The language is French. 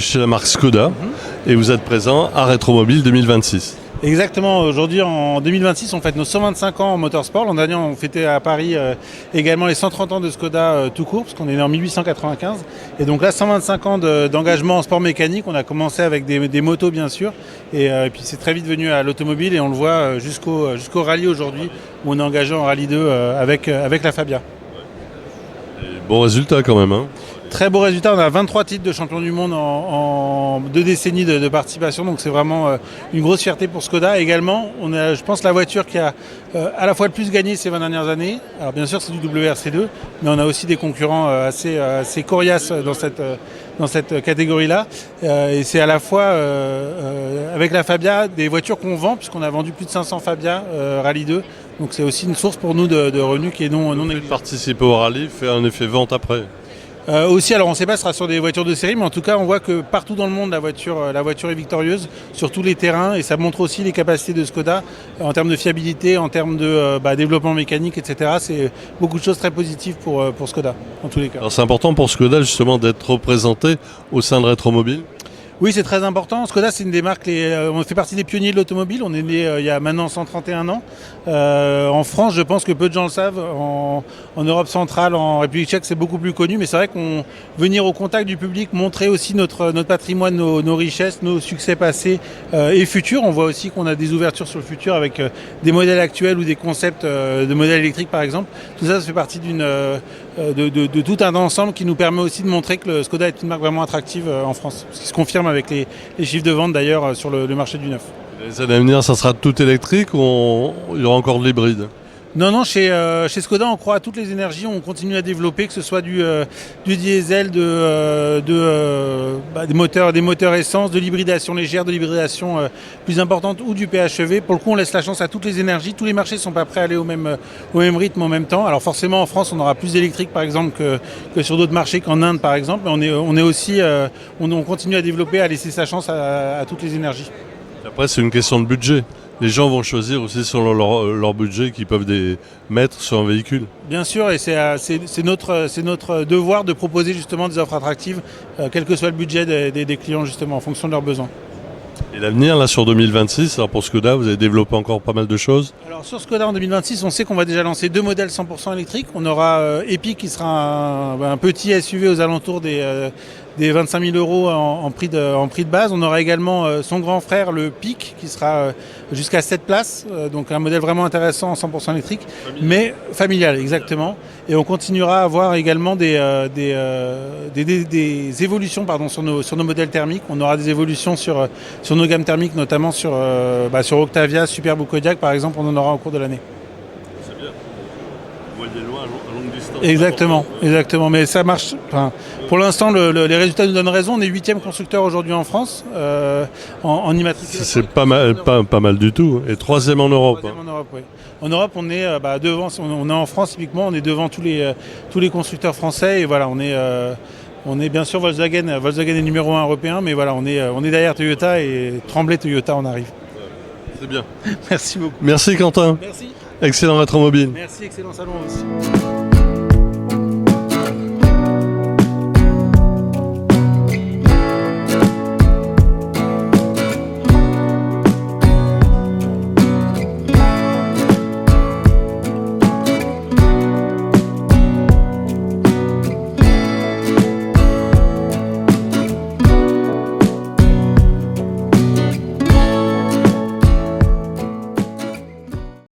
chez la marque Skoda et vous êtes présent à Rétromobile 2026. Exactement, aujourd'hui en 2026 on fête nos 125 ans en motorsport. L'an dernier on fêtait à Paris également les 130 ans de Skoda tout court, parce qu'on est né en 1895. Et donc là 125 ans d'engagement en sport mécanique. On a commencé avec des motos bien sûr, et puis c'est très vite venu à l'automobile et on le voit jusqu'au rallye aujourd'hui, où on est engagé en rallye 2 avec la Fabia. Et bon résultat quand même, hein. Très beau résultat, on a 23 titres de champion du monde en 2 décennies de participation, donc c'est vraiment une grosse fierté pour Skoda. Également, on a, je pense, la voiture qui a à la fois le plus gagné ces 20 dernières années. Alors bien sûr c'est du WRC2, mais on a aussi des concurrents assez coriaces dans cette catégorie-là. Et c'est à la fois avec la Fabia des voitures qu'on vend, puisqu'on a vendu plus de 500 Fabia Rallye 2. Donc c'est aussi une source pour nous de revenus qui est non négligeable. Participer au rallye fait un effet vente après. Aussi, alors on ne sait pas, ce sera sur des voitures de série, mais en tout cas on voit que partout dans le monde la voiture est victorieuse sur tous les terrains, et ça montre aussi les capacités de Skoda en termes de fiabilité, en termes de développement mécanique, etc. C'est beaucoup de choses très positives pour Skoda en tous les cas. Alors c'est important pour Skoda justement d'être représenté au sein de Rétromobile. Oui, c'est très important. Skoda, c'est une des marques, on fait partie des pionniers de l'automobile. On est né il y a maintenant 131 ans. En France, je pense que peu de gens le savent. En Europe centrale, en République tchèque, c'est beaucoup plus connu. Mais c'est vrai qu'on venir au contact du public, montrer aussi notre patrimoine, nos richesses, nos succès passés et futurs. On voit aussi qu'on a des ouvertures sur le futur avec des modèles actuels ou des concepts de modèles électriques, par exemple. Tout ça, ça fait partie de tout un ensemble qui nous permet aussi de montrer que le Skoda est une marque vraiment attractive en France. Ce qui se confirme avec les chiffres de vente d'ailleurs sur le marché du neuf. Les années à venir, ça sera tout électrique ou il y aura encore de l'hybride? Non, chez Skoda, on croit à toutes les énergies, on continue à développer, que ce soit du diesel, des moteurs essence, de l'hybridation légère, de l'hybridation plus importante ou du PHEV. Pour le coup, on laisse la chance à toutes les énergies. Tous les marchés ne sont pas prêts à aller au même rythme en même temps. Alors forcément, en France, on aura plus d'électrique, par exemple, que sur d'autres marchés, qu'en Inde, par exemple. Mais on continue à développer, à laisser sa chance à toutes les énergies. Après, c'est une question de budget. Les gens vont choisir aussi selon leur budget qu'ils peuvent mettre sur un véhicule. Bien sûr, et c'est notre devoir de proposer justement des offres attractives, quel que soit le budget des clients, justement, en fonction de leurs besoins. Et l'avenir, là, sur 2026, alors pour Skoda, vous avez développé encore pas mal de choses. Alors sur Skoda en 2026, on sait qu'on va déjà lancer 2 modèles 100% électriques. On aura Epic qui sera un petit SUV aux alentours des 25 000 euros en prix de base. On aura également son grand frère, le Pic, qui sera jusqu'à 7 places. Donc un modèle vraiment intéressant en 100% électrique, mais familial, exactement. Et on continuera à avoir également des évolutions sur nos modèles thermiques. On aura des évolutions sur nos gammes thermiques, notamment sur Octavia, Superbe ou Kodiaq, par exemple, on en aura au cours de l'année. C'est bien. Vous voyez loin, à longue distance. Exactement. Mais ça marche. Enfin, pour l'instant, les résultats nous donnent raison. On est 8e constructeur aujourd'hui en France en immatriculation. C'est pas mal du tout. Et 3e en Europe. 3e en Europe, oui. En Europe, on est devant. On est en France typiquement. On est devant tous les constructeurs français. Et voilà, on est bien sûr Volkswagen est numéro 1 européen, mais voilà, on est derrière Toyota, et Tremblay Toyota, on arrive. C'est bien. Merci beaucoup. Merci Quentin. Merci. Excellent Rétromobile. Merci, excellent salon aussi.